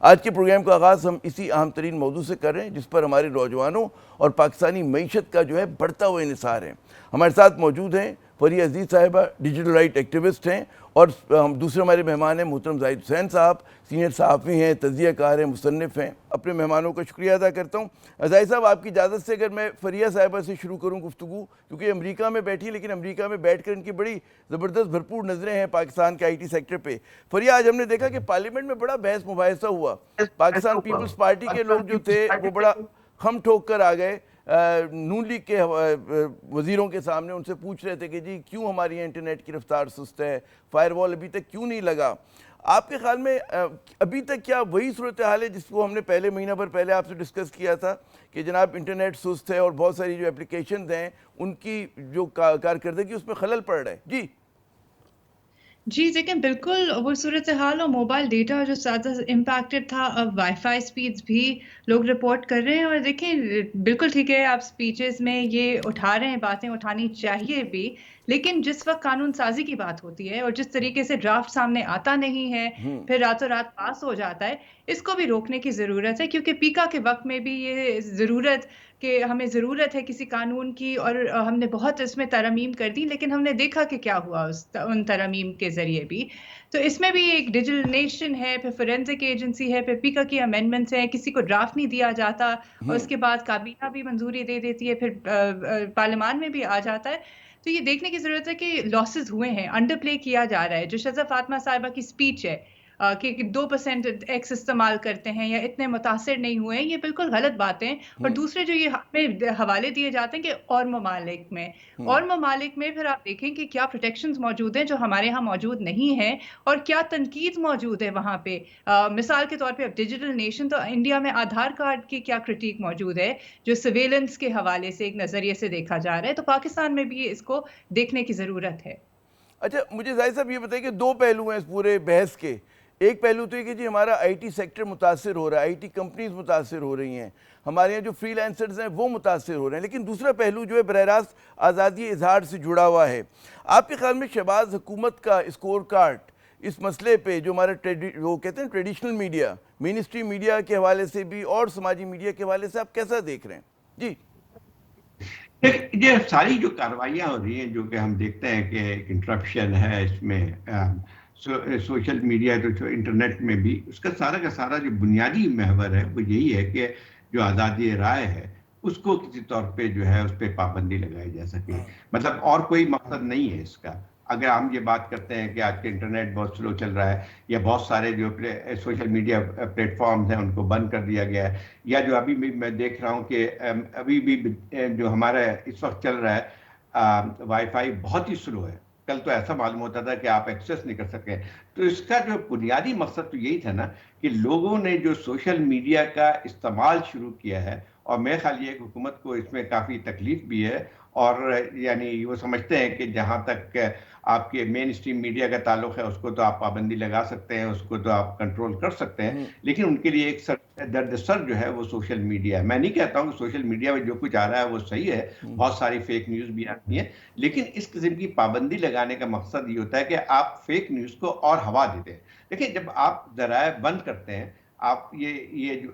آج کے پروگرام کا آغاز ہم اسی اہم ترین موضوع سے کر رہے ہیں جس پر ہمارے نوجوانوں اور پاکستانی معیشت کا جو ہے بڑھتا ہوا انحصار ہے۔ ہمارے ساتھ موجود ہیں فریہ عزیز صاحبہ، ڈیجیٹل رائٹ ایکٹیوسٹ ہیں، اور دوسرے ہمارے مہمان ہیں محترم زاہد حسین صاحب، سینئر صحافی ہیں، تجزیہ کار ہیں، مصنف ہیں۔ اپنے مہمانوں کا شکریہ ادا کرتا ہوں۔ زاہد صاحب، آپ کی اجازت سے اگر میں فریہ صاحبہ سے شروع کروں گفتگو، کیونکہ امریکہ میں بیٹھی، لیکن امریکہ میں بیٹھ کر ان کی بڑی زبردست بھرپور نظریں ہیں پاکستان کے آئی ٹی سیکٹر پہ۔ فریہ، آج ہم نے دیکھا کہ پارلیمنٹ میں بڑا بحث مباحثہ ہوا، پاکستان پیپلز پارٹی کے لوگ جو تھے وہ بڑا خم ٹھوک کر آ گئے نون لیگ کے وزیروں کے سامنے، ان سے پوچھ رہے تھے کہ جی کیوں ہماری یہاں انٹرنیٹ کی رفتار سست ہے، فائر وال ابھی تک کیوں نہیں لگا؟ آپ کے خیال میں ابھی تک کیا وہی صورتحال ہے جس کو ہم نے پہلے مہینہ بھر پہلے آپ سے ڈسکس کیا تھا کہ جناب انٹرنیٹ سست ہے اور بہت ساری جو اپلیکیشنز ہیں ان کی جو کارکردگی اس میں خلل پڑ رہا ہے؟ جی جی دیکھیں، بالکل وہ صورتحال، اور موبائل ڈیٹا جو زیادہ امپیکٹڈ تھا، اب وائی فائی سپیڈز بھی لوگ رپورٹ کر رہے ہیں۔ اور دیکھیں، بالکل ٹھیک ہے، آپ سپیچز میں یہ اٹھا رہے ہیں، باتیں اٹھانی چاہیے بھی، لیکن جس وقت قانون سازی کی بات ہوتی ہے اور جس طریقے سے ڈرافٹ سامنے آتا نہیں ہے، پھر راتوں رات پاس ہو جاتا ہے، اس کو بھی روکنے کی ضرورت ہے، کیونکہ پیکا کے وقت میں بھی یہ ضرورت کہ ہمیں ضرورت ہے کسی قانون کی، اور ہم نے بہت اس میں ترامیم کر دی، لیکن ہم نے دیکھا کہ کیا ہوا ان ترامیم کے ذریعے بھی۔ تو اس میں بھی ایک ڈیجیٹل نیشن ہے، پھر فورینزک ایجنسی ہے، پھر پیکا کی امینڈمنٹس ہیں، کسی کو ڈرافٹ نہیں دیا جاتا اور اس کے بعد کابینہ بھی منظوری دے دیتی ہے، پھر پارلیمان میں بھی آ جاتا ہے۔ تو یہ دیکھنے کی ضرورت ہے کہ لاسز ہوئے ہیں، انڈر پلے کیا جا رہا ہے۔ جو شذا فاطمہ صاحبہ کی سپیچ ہے کہ 2% ایکس استعمال کرتے ہیں یا اتنے متاثر نہیں ہوئے ہیں، یہ بالکل غلط باتیں۔ اور دوسرے جو یہ ہمیں حوالے دیے جاتے ہیں کہ اور ممالک میں پھر آپ دیکھیں کہ کیا پروٹیکشنز موجود ہیں جو ہمارے ہاں موجود نہیں ہیں، اور کیا تنقید موجود ہے وہاں پہ۔ مثال کے طور پہ اب ڈیجیٹل نیشن، تو انڈیا میں آدھار کارڈ کی کیا کرٹیک موجود ہے جو سرویلنس کے حوالے سے ایک نظریے سے دیکھا جا رہا ہے، تو پاکستان میں بھی اس کو دیکھنے کی ضرورت ہے۔ اچھا، مجھے زاہد صاحب یہ بتائیں کہ دو پہلو ہیں اس پورے بحث کے۔ ایک پہلو تو یہ کہ جی ہمارا آئی ٹی سیکٹر متاثر ہو رہا ہے، آئی ٹی کمپنیز متاثر ہو رہی ہیں، ہمارے یہاں جو فری لینسرز ہیں وہ متاثر ہو رہے ہیں، لیکن دوسرا پہلو جو ہے براہ راست آزادی اظہار سے جڑا ہوا ہے۔ آپ کے خیال میں شہباز حکومت کا اسکور کارڈ اس مسئلے پہ، جو ہمارا وہ کہتے ہیں ٹریڈیشنل میڈیا، مین اسٹریم میڈیا کے حوالے سے بھی اور سماجی میڈیا کے حوالے سے، آپ کیسا دیکھ رہے ہیں؟ جی یہ ساری جو کارروائیاں ہو رہی ہیں، جو کہ ہم دیکھتے ہیں کہ ایک انٹرپشن ہے اس میں، سوشل میڈیا جو انٹرنیٹ میں بھی، اس کا سارا جو بنیادی محور ہے وہ یہی ہے کہ جو آزادی رائے ہے اس کو کسی طور پہ جو ہے اس پہ پابندی لگائی جا سکے۔ مطلب اور کوئی مقصد نہیں ہے اس کا۔ اگر ہم یہ بات کرتے ہیں کہ آج کے انٹرنیٹ بہت سلو چل رہا ہے، یا بہت سارے جو سوشل میڈیا پلیٹ فارمز ہیں ان کو بند کر دیا گیا ہے، یا جو ابھی بھی میں دیکھ رہا ہوں کہ ابھی بھی جو ہمارا اس وقت چل رہا ہے وائی فائی بہت ہی سلو ہے، کل تو ایسا معلوم ہوتا تھا کہ آپ ایکسیس نہیں کر سکیں۔ تو اس کا جو بنیادی مقصد تو یہی تھا نا کہ لوگوں نے جو سوشل میڈیا کا استعمال شروع کیا ہے، اور میرے خیال یہ حکومت کو اس میں کافی تکلیف بھی ہے، اور یعنی وہ سمجھتے ہیں کہ جہاں تک آپ کے مین اسٹریم میڈیا کا تعلق ہے اس کو تو آپ پابندی لگا سکتے ہیں، اس کو تو آپ کنٹرول کر سکتے ہیں، لیکن ان کے لیے ایک درد سر جو ہے وہ سوشل میڈیا ہے۔ میں نہیں کہتا ہوں کہ سوشل میڈیا میں جو کچھ آ رہا ہے وہ صحیح ہے، بہت ساری فیک نیوز بھی آتی ہیں، لیکن اس قسم کی پابندی لگانے کا مقصد یہ ہوتا ہے کہ آپ فیک نیوز کو اور ہوا دیتے ہیں۔ دیکھیں، جب آپ ذرائع بند کرتے ہیں، آپ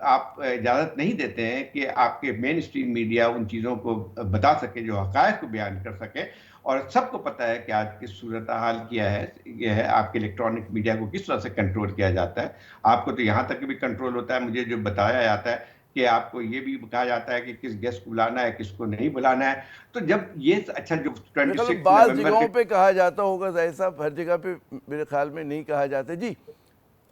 آپ اجازت نہیں دیتے ہیں کہ آپ کے مین اسٹریم میڈیا ان چیزوں کو بتا سکے جو حقائق کو بیان کر سکے، اور سب کو پتہ ہے کہ آج کی صورتحال کیا ہے، یہ ہے آپ کے الیکٹرانک میڈیا کو کس طرح سے کنٹرول کیا جاتا ہے۔ آپ کو تو یہاں تک بھی کنٹرول ہوتا ہے، مجھے جو بتایا جاتا ہے کہ آپ کو یہ بھی کہا جاتا ہے کہ کس گیسٹ کو بلانا ہے، کس کو نہیں بلانا ہے۔ تو جب یہ اچھا جو میرے خیال میں 26 بعض نومبر جگہوں کے پہ کہا جاتا ہوگا زاہد صاحب، ہر جگہ پہ میرے خیال میں نہیں کہا جاتا۔ جی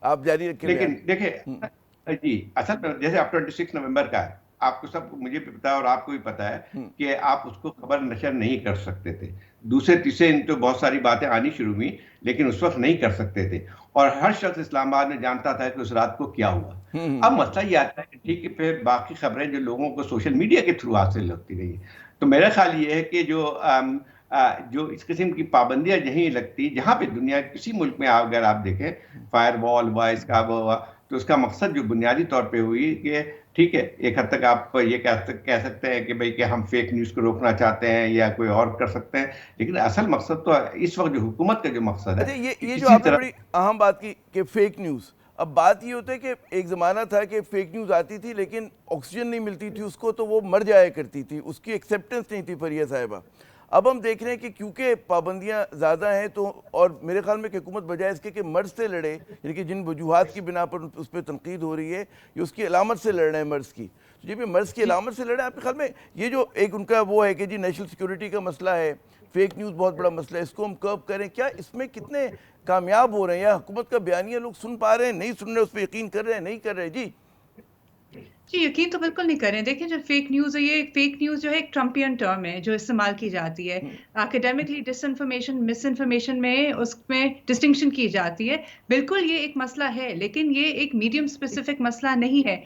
آپ جاری رکھیں بیان۔ لیکن دیکھیں جی، اصل میں جیسے آپ 26 نومبر کا ہے، آپ کو سب مجھے بھی پتا ہے اور آپ کو بھی پتا ہے کہ آپ اس کو خبر نشر نہیں کر سکتے تھے۔ دوسرے تیسرے تو بہت ساری باتیں آنی شروع ہوئی، لیکن اس وقت نہیں کر سکتے تھے، اور ہر شخص اسلام آباد میں جانتا تھا کہ اس رات کو کیا ہوا۔ اب مسئلہ یہ آتا ہے کہ ٹھیک ہے، پھر باقی خبریں جو لوگوں کو سوشل میڈیا کے تھرو حاصل ہوتی رہی، تو میرا خیال یہ ہے کہ جو اس قسم کی پابندیاں یہیں لگتی، جہاں پہ دنیا کسی ملک میں اگر آپ دیکھیں فائر وال ہوا، اس کا ہوا، تو اس کا مقصد جو بنیادی طور پہ ہوئی کہ ٹھیک ہے، ایک حد تک آپ یہ کہہ سکتے ہیں کہ بھئی کہ ہم فیک نیوز کو روکنا چاہتے ہیں یا کوئی اور کر سکتے ہیں، لیکن اصل مقصد تو اس وقت جو حکومت کا جو مقصد ہے اچھا، کہ یہ جو کسی آپ نے طرح بڑی اہم بات کی کہ فیک نیوز، اب بات یہ ہوتا ہے کہ ایک زمانہ تھا کہ فیک نیوز آتی تھی لیکن آکسیجن نہیں ملتی تھی اس کو تو وہ مر جایا کرتی تھی, اس کی ایکسیپٹنس نہیں تھی فریہ صاحبہ. اب ہم دیکھ رہے ہیں کہ کیونکہ پابندیاں زیادہ ہیں تو, اور میرے خیال میں کہ حکومت بجائے اس کے کہ مرض سے لڑے, یعنی کہ جن وجوہات کی بنا پر اس پہ تنقید ہو رہی ہے یہ اس کی علامت سے لڑ رہے ہیں مرض کی, جب یہ مرض کی علامت سے لڑے, آپ کے خیال میں یہ جو ایک ان کا وہ ہے کہ جی نیشنل سیکیورٹی کا مسئلہ ہے, فیک نیوز بہت بڑا مسئلہ ہے, اس کو ہم کرب کریں, کیا اس میں کتنے کامیاب ہو رہے ہیں, یا حکومت کا بیانیہ لوگ سن پا رہے ہیں, نہیں سن رہے, اس پہ یقین کر رہے ہیں, نہیں کر رہے؟ جی جی یقین تو بالکل نہیں کریں. دیکھیں جو فیک نیوز ہے, یہ فیک نیوز جو ہے ایک ٹرمپین ٹرم ہے جو استعمال کی جاتی ہے اکیڈیمکلی. ڈس انفارمیشن, مس انفارمیشن میں اس میں ڈسٹنکشن کی جاتی ہے. بالکل یہ ایک مسئلہ ہے لیکن یہ ایک میڈیم اسپیسیفک مسئلہ نہیں ہے.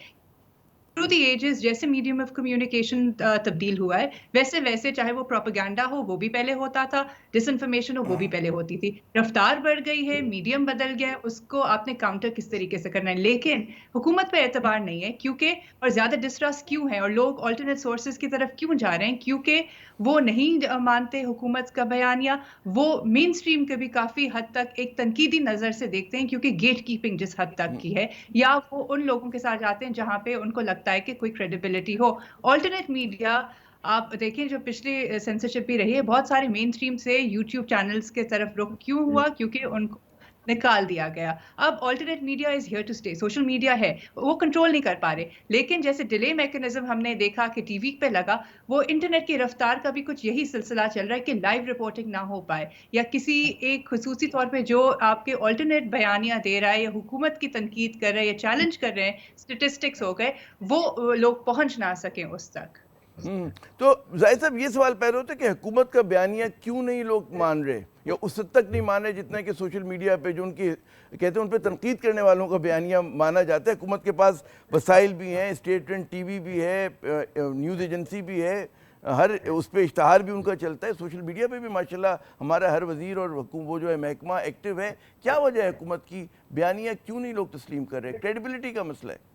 تھرو دی ایجز جیسے میڈیم آف کمیونیکیشن تبدیل ہوا ہے ویسے ویسے, چاہے وہ پروپیگنڈا ہو وہ بھی پہلے ہوتا تھا, ڈس انفارمیشن ہو وہ بھی پہلے ہوتی تھی, رفتار بڑھ گئی ہے, میڈیم بدل گیا ہے, اس کو آپ نے کاؤنٹر کس طریقے سے کرنا ہے. لیکن حکومت پہ اعتبار نہیں ہے کیونکہ, اور زیادہ ڈسٹرسٹ کیوں ہے اور لوگ آلٹرنیٹ سورسز کی طرف کیوں جا رہے ہیں, کیونکہ وہ نہیں مانتے حکومت کا بیانیہ, وہ مین اسٹریم کے بھی کافی حد تک ایک تنقیدی نظر سے دیکھتے ہیں کیونکہ گیٹ کیپنگ جس حد تک کی ہے, یا وہ ان لوگوں کے ساتھ جاتے ہیں جہاں پہ ان کو لگتا ہے کہ کوئی کریڈیبلٹی ہو. آلٹرنیٹ میڈیا آپ دیکھیں جو پچھلی سینسرشپ بھی رہی ہے, بہت سارے مین اسٹریم سے یوٹیوب چینلز کے طرف رخ کیوں ہوا, کیونکہ ان کو نکال دیا گیا. اب alternate media is here to stay, social media ہے, وہ کنٹرول نہیں کر پا رہے. لیکن جیسے ڈیلے میکینزم ہم نے دیکھا کہ ٹی وی پہ لگا, وہ انٹرنیٹ کی رفتار کا بھی کچھ یہی سلسلہ چل رہا ہے کہ لائیو رپورٹنگ نہ ہو پائے, یا کسی ایک خصوصی طور پہ جو آپ کے آلٹرنیٹ بیانیہ دے رہا ہے یا حکومت کی تنقید کر رہے ہیں یا چیلنج کر رہے ہیں, اسٹیٹسٹکس ہو گئے, وہ لوگ پہنچ نہ سکیں اس تک. تو زاہد صاحب یہ سوال پیدا ہوتا ہے کہ حکومت کا بیانیہ کیوں نہیں لوگ مان رہے, یا اس حد تک نہیں مان رہے جتنا کہ سوشل میڈیا پہ جو ان کی کہتے ہیں ان پہ تنقید کرنے والوں کا بیانیہ مانا جاتا ہے. حکومت کے پاس وسائل بھی ہیں, اسٹیٹ اینڈ ٹی وی بھی ہے, نیوز ایجنسی بھی ہے, ہر اس پہ اشتہار بھی ان کا چلتا ہے. سوشل میڈیا پہ بھی ماشاءاللہ ہمارا ہر وزیر اور وہ جو ہے محکمہ ایکٹیو ہے. کیا وجہ ہے حکومت کی بیانیہ کیوں نہیں لوگ تسلیم کر رہے؟ کریڈیبلٹی کا مسئلہ ہے.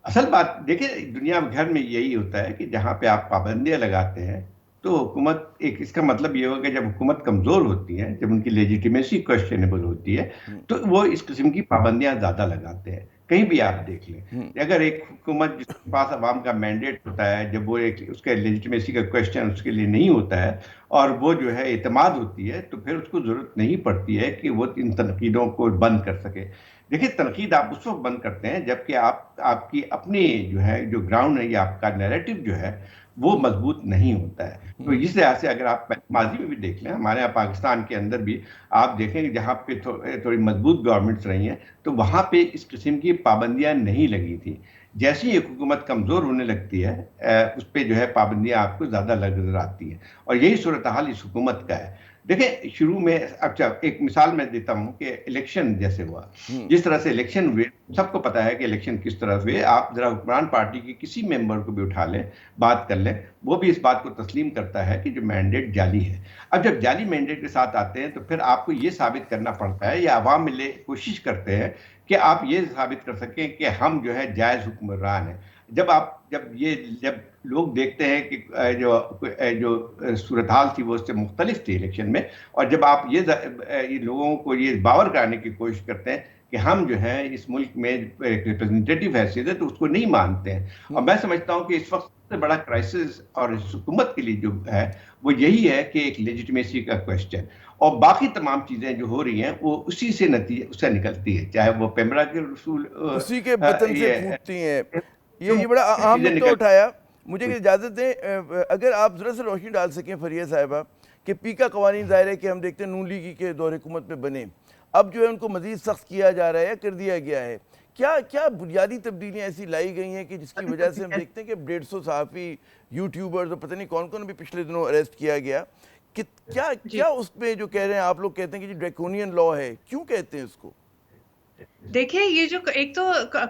اصل بات دیکھیں دنیا بھر میں یہی ہوتا ہے کہ جہاں پہ آپ پابندیاں لگاتے ہیں تو حکومت, ایک اس کا مطلب یہ ہوگا کہ جب حکومت کمزور ہوتی ہے, جب ان کی لیجیٹیمیسی کوشچنیبل ہوتی ہے تو وہ اس قسم کی پابندیاں زیادہ لگاتے ہیں. کہیں بھی آپ دیکھ لیں, اگر ایک حکومت جس کے پاس عوام کا مینڈیٹ ہوتا ہے, جب وہ اس کے لیجیٹیمیسی کا کوشچن اس کے لیے نہیں ہوتا ہے اور وہ جو ہے اعتماد ہوتی ہے, تو پھر اس کو ضرورت نہیں پڑتی ہے کہ وہ ان تنقیدوں کو بند کر سکے. دیکھیں تنقید آپ اس وقت بند کرتے ہیں جبکہ آپ کی اپنی جو ہے جو گراؤنڈ ہے یا آپ کا نیریٹو جو ہے وہ مضبوط نہیں ہوتا ہے. تو اس لحاظ سے اگر آپ ماضی میں بھی دیکھ لیں, ہمارے یہاں پاکستان کے اندر بھی آپ دیکھیں کہ جہاں پہ تھوڑی مضبوط گورنمنٹس رہی ہیں تو وہاں پہ اس قسم کی پابندیاں نہیں لگی تھی. جیسی ایک حکومت کمزور ہونے لگتی ہے اس پہ جو ہے پابندیاں آپ کو زیادہ نظر آتی ہیں, اور یہی صورتحال اس حکومت کا ہے. دیکھیں شروع میں, اچھا ایک مثال میں دیتا ہوں کہ الیکشن جیسے ہوا, جس طرح سے الیکشن ہوئے, سب کو پتا ہے کہ الیکشن کس طرح ہوئے. آپ ذرا حکمران پارٹی کے کسی ممبر کو بھی اٹھا لیں, بات کر لیں, وہ بھی اس بات کو تسلیم کرتا ہے کہ جو مینڈیٹ جعلی ہے. اب جب جعلی مینڈیٹ کے ساتھ آتے ہیں تو پھر آپ کو یہ ثابت کرنا پڑتا ہے, یا عوام میں کوشش کرتے ہیں کہ آپ یہ ثابت کر سکیں کہ ہم جو ہے جائز حکمران ہیں. جب لوگ دیکھتے ہیں کہ جو صورتحال تھی وہ اس سے مختلف تھی الیکشن میں, اور جب آپ یہ لوگوں کو یہ باور کرانے کی کوشش کرتے ہیں کہ ہم جو ہے اس ملک میں ریپرزنٹیٹیو حیثیت ہے, تو اس کو نہیں مانتے ہیں. اور میں سمجھتا ہوں کہ اس وقت سب سے بڑا کرائسس اور اس حکومت کے لیے جو ہے وہ یہی ہے کہ ایک لیجیٹیمیسی کا کوشچن, اور باقی تمام چیزیں جو ہو رہی ہیں وہ اسی سے نکلتی ہے, چاہے وہ پیمرا کے رسول اسی کے بطن سے پھوٹتی ہیں. یہ بڑا اہم نقطہ اٹھایا. مجھے اجازت دیں اگر آپ ذرا سے روشنی ڈال سکیں فریہ صاحبہ کہ پی کا قوانین ظاہر ہے کہ ہم دیکھتے ہیں نون لیگی کے دور حکومت میں بنے, اب جو ہے ان کو مزید سخت کیا جا رہا ہے یا کر دیا گیا ہے. کیا بنیادی تبدیلیاں ایسی لائی گئی ہیں کہ جس کی وجہ سے ہم دیکھتے ہیں کہ 150 صحافی, یوٹیوبرز اور پتہ نہیں کون کون بھی پچھلے دنوں اریسٹ کیا گیا. کیا اس پہ جو کہہ رہے ہیں آپ لوگ کہتے ہیں کہ جی ڈریکونین لا ہے, کیوں کہتے ہیں اس کو؟ دیکھیں یہ جو ایک تو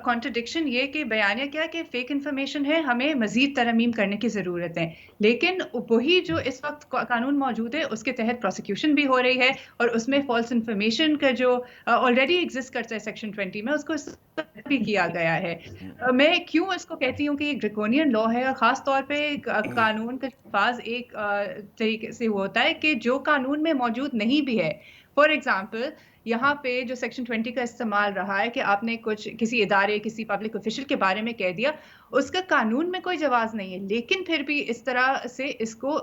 کانٹرڈکشن یہ کہ بیانیہ کیا کہ فیک انفارمیشن ہے, ہمیں مزید ترمیم کرنے کی ضرورت ہے, لیکن وہی جو اس وقت قانون موجود ہے اس کے تحت پروسیکیوشن بھی ہو رہی ہے, اور اس میں فالس انفارمیشن کا جو آلریڈی ایگزسٹ کرتا ہے سیکشن 20 میں, اس کو بھی کیا گیا ہے. میں کیوں اس کو کہتی ہوں کہ یہ ڈریکونین لا ہے, اور خاص طور پہ قانون کا الفاظ ایک طریقے سے ہوتا ہے کہ جو قانون میں موجود نہیں بھی ہے. فار ایگزامپل یہاں پہ جو سیکشن 20 کا استعمال رہا ہے کہ آپ نے کچھ کسی ادارے کسی پبلک آفیشل کے بارے میں کہہ دیا، اس کا قانون میں کوئی جواز نہیں ہے، لیکن پھر بھی اس طرح سے اس کو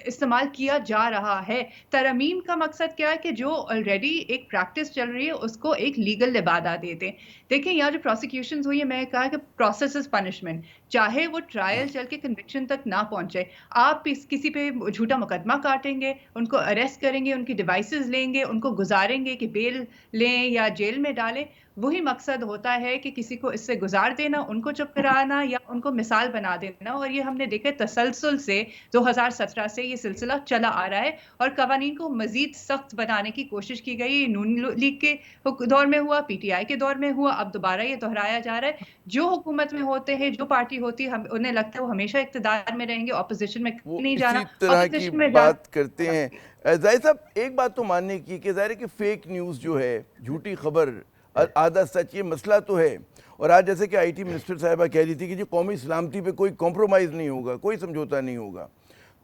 استعمال کیا جا رہا ہے۔ ترمیم کا مقصد کیا ہے کہ جو آلریڈی ایک پریکٹس چل رہی ہے اس کو ایک لیگل لبادہ دے دیں۔ دیکھیں یہاں جو پروسیکیوشنز ہوئی ہے، میں نے کہا کہ پروسیس از پنشمنٹ، چاہے وہ ٹرائل چل کے کنوکشن تک نہ پہنچے، آپ کسی پہ جھوٹا مقدمہ کاٹیں گے، ان کو اریسٹ کریں گے، ان کی ڈیوائسز لیں گے، ان کو گزاریں گے کہ بیل لیں یا جیل میں ڈالیں، وہی مقصد ہوتا ہے کہ کسی کو اس سے گزار دینا، ان کو چپ کرانا یا ان کو مثال بنا دینا۔ اور یہ ہم نے دیکھا تسلسل سے 2017 سے یہ سلسلہ چلا آ رہا ہے، اور قوانین کو مزید سخت بنانے کی کوشش کی گئی۔ نون لیگ کے دور میں ہوا، پی ٹی آئی کے دور میں ہوا، اب دوبارہ یہ دہرایا جا رہا ہے۔ جو حکومت میں ہوتے ہیں، جو پارٹی ہوتی ہے، انہیں لگتا ہے وہ ہمیشہ اقتدار میں رہیں گے، اپوزیشن میں وہ نہیں جانا، اسی طرح کی اپوزیشن میں بات کرتے ہیں۔ ظاہر صاحب ایک بات تو ماننے کی کہ ظاہر ہے کہ فیک نیوز جو ہے، جھوٹی خبر، آدھا سچ، یہ مسئلہ تو ہے۔ اور آج جیسے کہ آئی ٹی منسٹر صاحبہ کہہ رہی تھی کہ جی قومی سلامتی پہ کوئی کمپرومائز نہیں ہوگا، کوئی سمجھوتا نہیں ہوگا،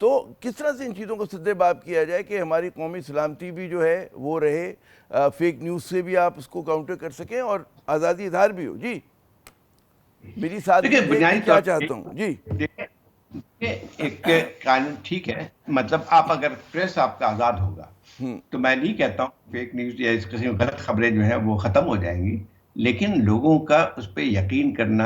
تو کس طرح سے ان چیزوں کو سدے باب کیا جائے کہ ہماری قومی سلامتی بھی جو ہے وہ رہے، فیک نیوز سے بھی آپ اس کو کاؤنٹر کر سکیں اور آزادی اظہار بھی ہو؟ جی میری سادگی دیکھیں دیکھ کے بنیادی کیا طور چاہتا ہوں جی۔ ایک قانون ٹھیک ہے، مطلب آپ اگر پریس آپ کا آزاد ہوگا تو میں نہیں کہتا ہوں فیک نیوز یا اس قسم غلط خبریں جو ہیں وہ ختم ہو جائیں گی، لیکن لوگوں کا اس پہ یقین کرنا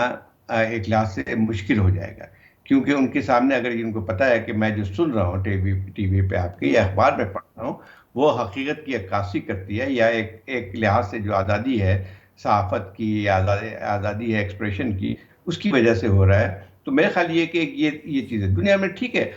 ایک لحاظ سے مشکل ہو جائے گا، کیونکہ ان کے سامنے اگر ان کو پتا ہے کہ میں جو سن رہا ہوں ٹی وی پہ آپ کی یا اخبار میں پڑھ رہا ہوں وہ حقیقت کی عکاسی کرتی ہے، یا ایک لحاظ سے جو آزادی ہے صحافت کی یا آزادی ہے ایکسپریشن کی، اس کی وجہ سے ہو رہا ہے، تو میرا خیال یہ کہ یہ چیز ہے دنیا میں ٹھیک ہے۔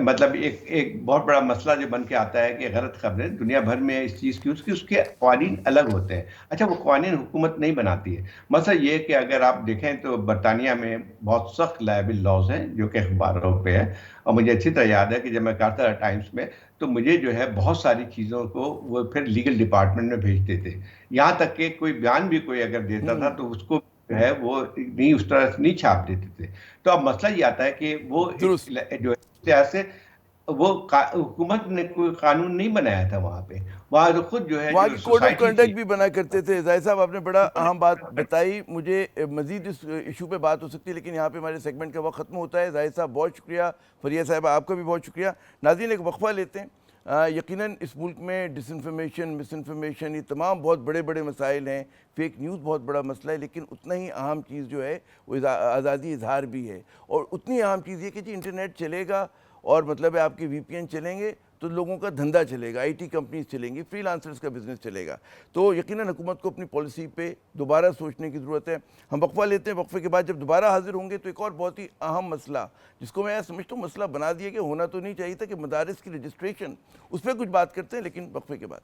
مطلب ایک بہت بڑا مسئلہ جو بن کے آتا ہے کہ غلط خبریں دنیا بھر میں اس چیز کی اس کے قوانین الگ ہوتے ہیں۔ اچھا وہ قوانین حکومت نہیں بناتی ہے، مسئلہ یہ کہ اگر آپ دیکھیں تو برطانیہ میں بہت سخت لائبل لاز ہیں جو کہ اخباروں پہ ہے، اور مجھے اچھی طرح یاد ہے کہ جب میں کرتا تھا ٹائمز میں تو مجھے جو ہے بہت ساری چیزوں کو وہ پھر لیگل ڈپارٹمنٹ میں بھیجتے تھے، یہاں تک کہ کوئی بیان بھی کوئی اگر دیتا تھا تو اس کو جو ہے وہ نہیں اس طرح سے نہیں چھاپ دیتے تھے۔ تو اب مسئلہ یہ آتا ہے کہ وہ جو ہے وہ حکومت نے کوئی قانون نہیں بنایا تھا وہاں پہ، وہاں جو خود جو ہے وہاں جو کی کوڈ آف سوسائٹی تھی کنڈکٹ بھی بنا کرتے تھے۔ ظاہر صاحب آپ نے بڑا اہم بات بتائی، مجھے مزید اس ایشو پہ بات ہو سکتی ہے لیکن یہاں پہ ہمارے سیگمنٹ کا وقت ختم ہوتا ہے۔ ظاہر صاحب بہت شکریہ، فریہ صاحبہ آپ کا بھی بہت شکریہ۔ ناظرین ایک وقفہ لیتے ہیں۔ یقیناً اس ملک میں ڈس انفارمیشن، مس انفارمیشن، یہ تمام بہت بڑے بڑے مسائل ہیں، فیک نیوز بہت بڑا مسئلہ ہے، لیکن اتنا ہی اہم چیز جو ہے وہ آزادی اظہار بھی ہے، اور اتنی اہم چیز یہ کہ جی انٹرنیٹ چلے گا اور مطلب ہے آپ کے وی پی این چلیں گے تو لوگوں کا دھندا چلے گا، آئی ٹی کمپنیز چلیں گی، فری لانسرز کا بزنس چلے گا، تو یقیناً حکومت کو اپنی پالیسی پہ دوبارہ سوچنے کی ضرورت ہے۔ ہم وقفہ لیتے ہیں، وقفے کے بعد جب دوبارہ حاضر ہوں گے تو ایک اور بہت ہی اہم مسئلہ جس کو میں سمجھتا ہوں مسئلہ بنا دیا کہ ہونا تو نہیں چاہیے تھا، کہ مدارس کی رجسٹریشن، اس پہ کچھ بات کرتے ہیں لیکن وقفے کے بعد۔